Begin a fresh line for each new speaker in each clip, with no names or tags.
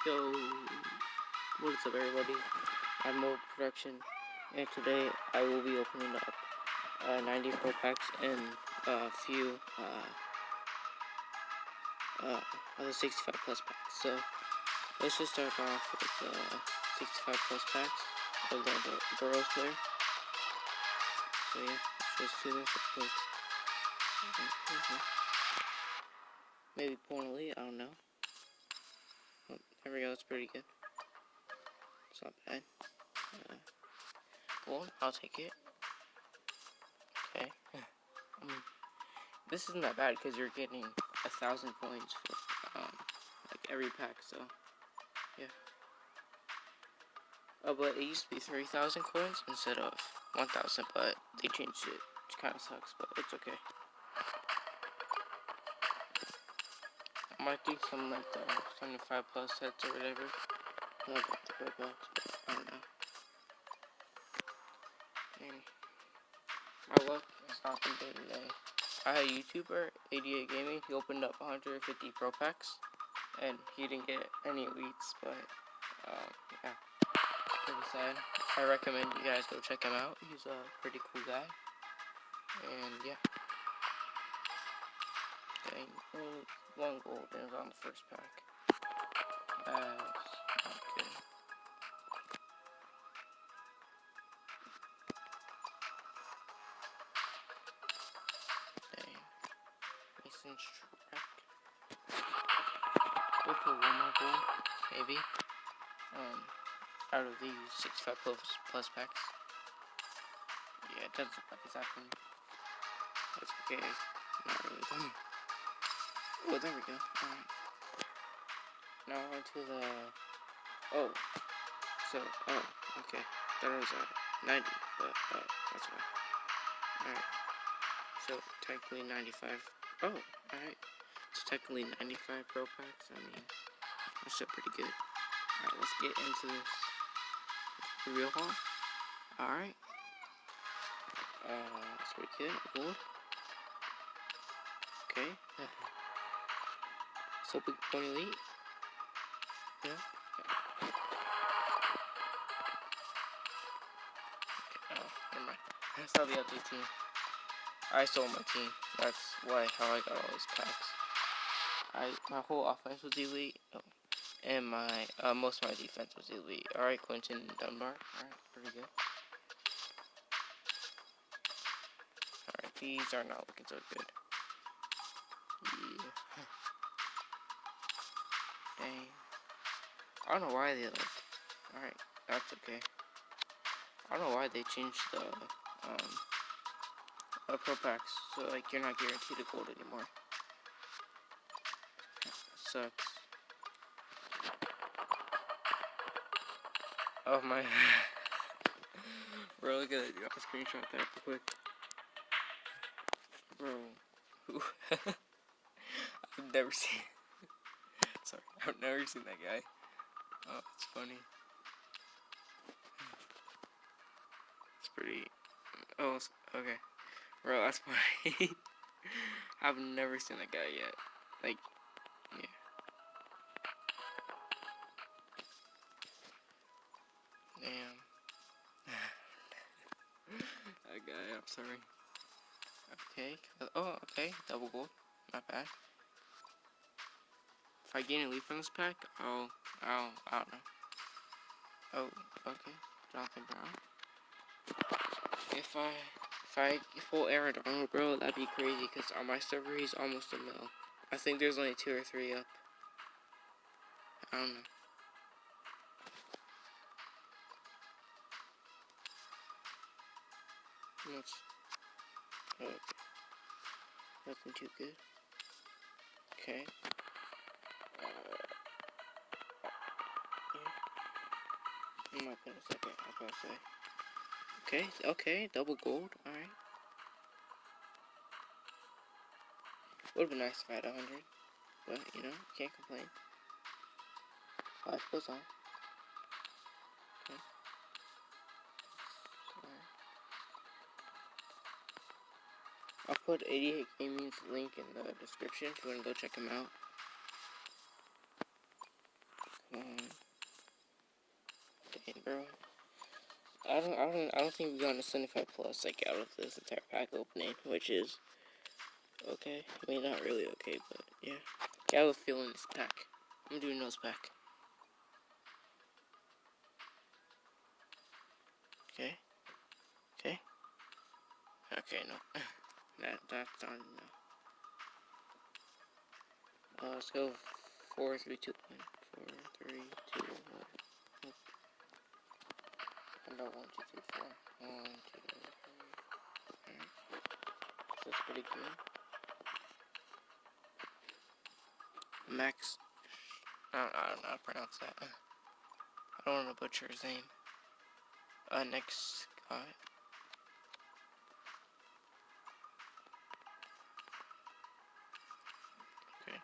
Yo, what is up everybody? I'm Mode Production, and today I will be opening up 94 packs and a few other 65 plus packs. So let's just start off with 65 plus packs of the Burrows player. So yeah, let's just do this real quick. Maybe point elite, I don't know. Oh, there we go, that's pretty good. It's not bad. Gold, I'll take it. Okay. This isn't that bad because you're getting 1,000 coins for like every pack, so yeah. Oh, but it used to be 3,000 coins instead of 1,000, but they changed it, which kind of sucks, but it's okay. I might do some like the 75 plus sets or whatever. I love the red box, but I don't know. Dang. My luck has not been good today. I had a YouTuber, 88 Gaming, he opened up 150 pro packs, and he didn't get any elites, but yeah, pretty sad. I recommend you guys go check him out. He's a pretty cool guy, and yeah. Dang, only one gold is on the first pack. That's not good. Dang. Mason Shrek. Go for one more gold, maybe. Out of these 65 plus packs. Yeah, it doesn't look like it's happening. That's okay. Not really though. Oh, there we go. Alright. Now on to the... Oh. So, okay. That was 90, but, that's why. Alright. So, technically 95. Oh, alright. So, technically 95 pro packs. I mean, that's still pretty good. Alright, let's get into this real haul. Alright. That's pretty good. Cool. Okay. So, big point elite. Yeah. Oh, never mind. I saw the other team. I stole my team. That's why how I got all these packs. My whole offense was elite, and my most of my defense was elite. All right, Quentin Dunbar. All right, pretty good. All right, these are not looking so good. Yeah. Dang. I don't know why they like. All right, that's okay. I don't know why they changed the pro packs, so like you're not guaranteed a gold anymore. Sucks. Oh my. Bro, look at it. I'll screenshot that real quick. Bro. I've never seen. Sorry, I've never seen that guy. Oh, it's funny. It's pretty. Oh, okay. Bro, that's funny. I've never seen that guy yet. Like, yeah. Damn. That guy, I'm sorry. Okay. Oh, okay. Double gold. Not bad. If I gain a lead from this pack, I don't know. Oh, okay. Jonathan Brown. If I full Aaron Donald, bro, that'd be crazy. Cause on my server, he's almost a mil. I think there's only 2 or 3 up. I don't know. Much. Oh, okay. Nothing too good. Okay. Yeah. I'm not gonna second. I gotta say. Okay. Okay. Double gold. All right. Would have been nice if I had 100, but you know, can't complain. Life goes on. Okay. I'll put 88 Gaming's link in the description if you want to go check him out. Dang, bro. I don't think we got a 75 plus like out of this entire pack opening, which is okay. I mean, not really okay, but yeah. Okay, I was feeling this pack. I'm doing nose pack. Okay. Okay. Okay, no. That's not enough. Let's go 4, 3, 2, 1. 4, 3, 2, 1. No, 1, 2, 3, 4. 1, 2, 3. Alright. So that's pretty good. Max. I don't know how to pronounce that. I don't want to butcher his name. Next guy. Okay.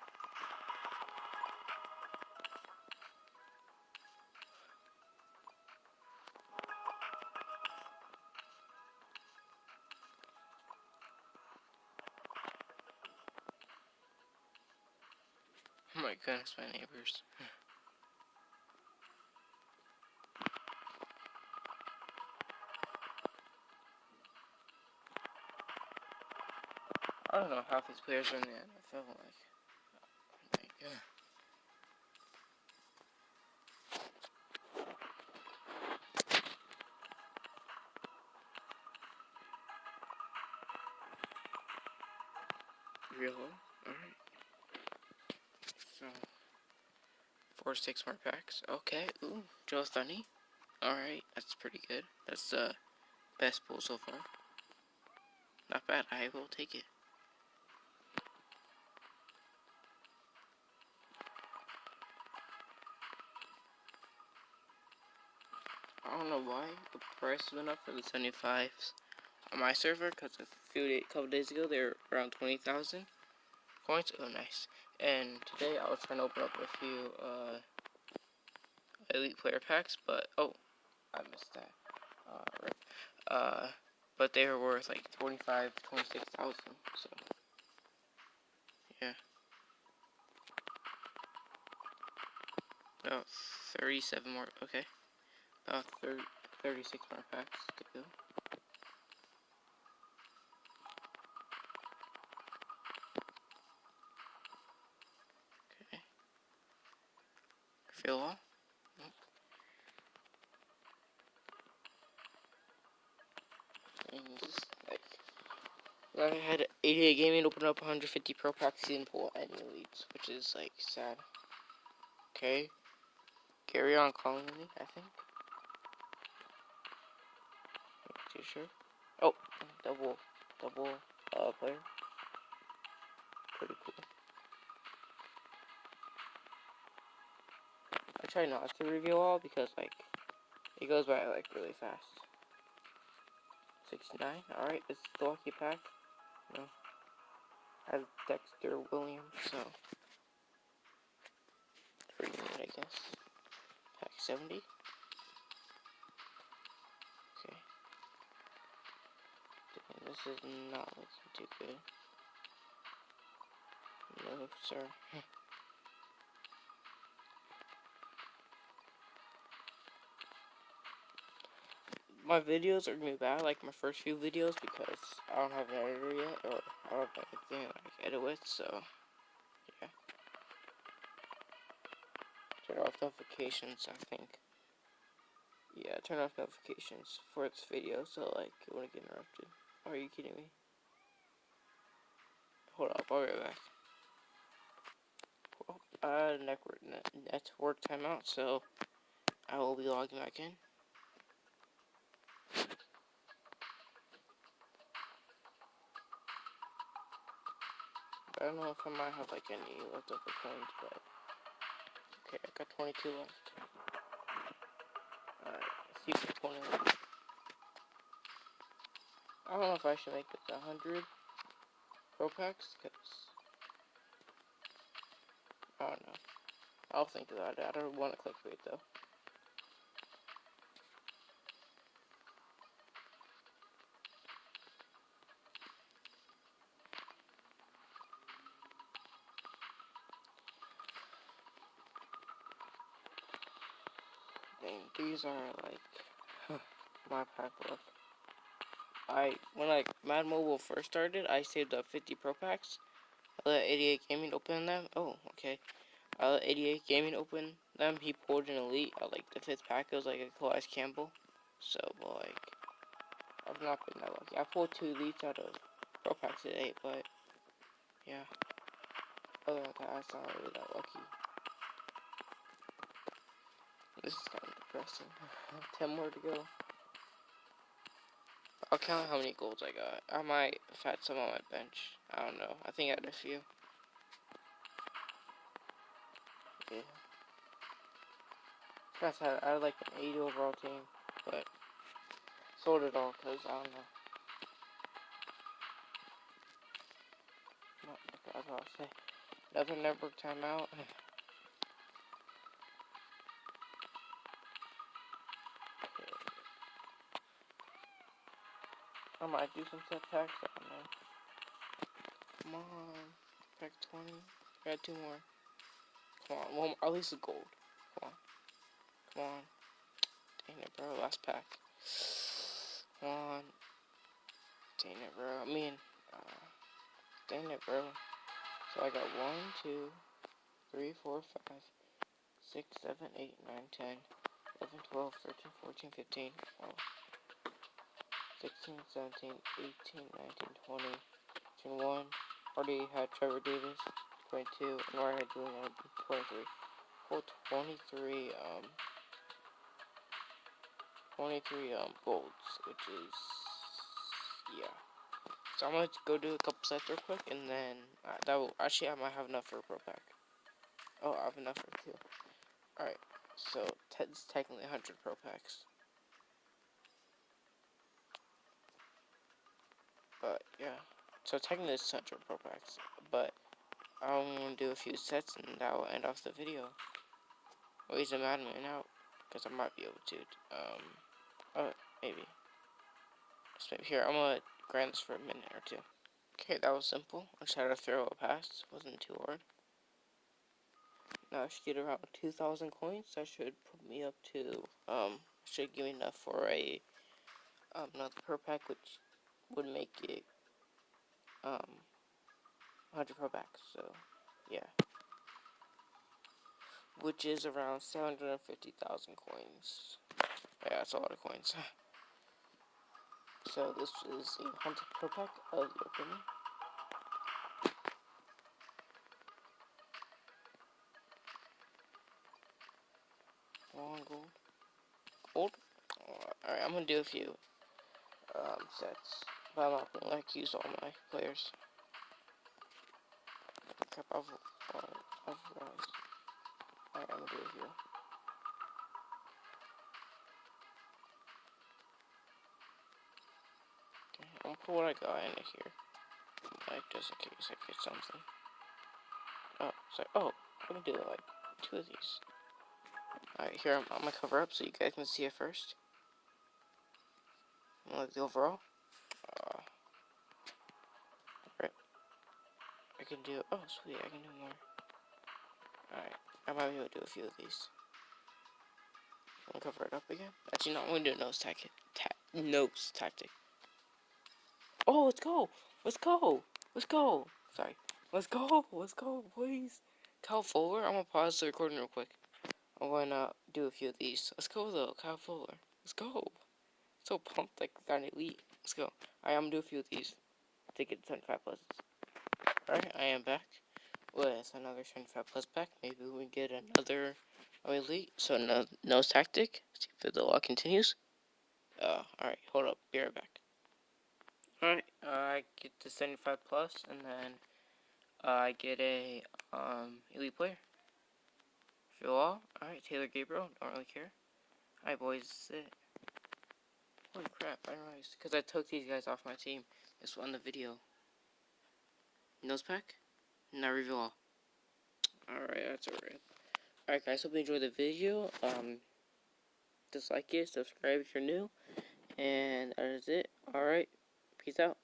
Oh my goodness, my neighbors. I don't know how these players are in the NFL, like. Oh my god. Real low? Alright. So, 4, 6 more packs. Okay. Ooh, Joe Thunny. Alright, that's pretty good. That's the best pull so far. Not bad. I will take it. I don't know why the price went up for the 75s on my server, because a couple days ago they were around 20,000 coins. Oh, nice. And today I was trying to open up a few elite player packs, but oh, I missed that. Rip. But they were worth like 26,000. So yeah, about 37 more. Okay, about 36 more packs to go. Okay, fill all. Nope. And this is like, I had 88 gaming open up 150 pro packs season pool and elites, which is like sad. Okay, carry on calling me. I think. Not too sure. Oh, double player. Pretty cool. I try not to reveal all because like it goes by like really fast. 69. Alright, this is the lucky pack. No. Has Dexter Williams, so pretty good, I guess. Pack 70. Okay. Damn, this is not looking too good. No, sir. My videos are gonna be bad, like my first few videos, because I don't have an editor yet, or I don't have anything like edit with, so yeah. Turn off notifications, I think. Yeah, turn off notifications for this video, so like it wouldn't get interrupted. Are you kidding me? Hold up, I'll be right back. Network timeout, so I will be logging back in. I don't know if I might have like any leftover coins, but okay, I got 22 left. Alright, let's see for 20 left. I don't know if I should make this 100 pro packs, because I don't know. I'll think about it. I don't want to clickbait though. Dang, these are like my pack luck. When like Mad Mobile first started, I saved up 50 Pro Packs. I let 88 Gaming open them. Oh, okay. I let 88 Gaming open them. He pulled an elite at like the 5th pack. It was like a Calais Campbell. So, like, I've not been that lucky. I pulled 2 elites out of Pro Packs at 8, but yeah. Other than that, it's not really that lucky. This is kind of depressing. 10 more to go. I'll count how many golds I got. I might have had some on my bench. I don't know. I think I had a few. Yeah. I had like an 80 overall team, but sold it all because I don't know. That's what I'll say. Another network timeout. I might do some set packs. I don't know. Come on. Pack 20. I got 2 more. Come on. Well, at least a gold. Come on. Come on. Dang it, bro. Last pack. Come on. Dang it, bro. Dang it, bro. So I got 1, 2, 3, 4, 5, 6, 7, 8, 9, 10, 11, 12, 13, 14, 15, 16, 17, 18, 19, 20, 21. Already had Trevor Davis, 22, and already had Julian, 23. Full 23, 23, golds, which is, yeah. So I'm gonna go do a couple sets real quick, and then, that will, actually, I might have enough for a pro pack. Oh, I have enough for 2. Alright, so, it's technically 100 pro packs. But, yeah. So, technically it's 100 pro packs, but I'm gonna do a few sets, and that will end off the video. Or use a Madden out, because I might be able to, maybe. Just maybe here, I'm gonna grind this for a minute or 2. Okay, that was simple. I just had to throw a pass. Wasn't too hard. Now I should get around 2,000 coins. That should put me up to, should give me enough for a, another pro pack, which would make it, 100 pro packs. So, yeah. Which is around 750,000 coins. Yeah, that's a lot of coins. So, this is a 100 pro pack of the opening. One gold. Gold? Alright, I'm gonna do a few sets. But I'm not gonna like use all my players. Crap, I've realized. Alright, I'm gonna do a few. Okay, I'm gonna put what I got in here. Like, just in case I get something. Oh, sorry. Oh, I can do like 2 of these. Alright, here I'm gonna cover up so you guys can see it first. Like the overall. Right. I can do. Oh, sweet. I can do more. Alright. I might be able to do a few of these. I'm gonna cover it up again. Actually, no. I'm gonna do a nose tactic. Nose tactic. Oh, let's go. Let's go. Let's go. Sorry. Let's go. Let's go, please. Kyle Fuller. I'm gonna pause the recording real quick. I'm gonna do a few of these. Let's go though, Kyle Fuller. Let's go. So pumped, like got an elite. Let's go. Alright, I'm gonna do a few of these to get 75 pluses. Alright, I am back with another 75 plus pack. Maybe we get another elite. So no nose tactic. See if the luck continues. Alright, hold up. Be right back. Alright, I get the 75 plus, and then I get a elite player. Feel all. Alright, Taylor Gabriel. Don't really care. Alright, boys. This is it. Holy crap, I realized. Because I took these guys off my team. This won the video. Nose pack? Not reveal all. Alright, that's alright. Alright guys, hope you enjoyed the video. Dislike it, subscribe if you're new. And that is it. Alright, peace out.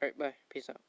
Alright, bye. Peace out.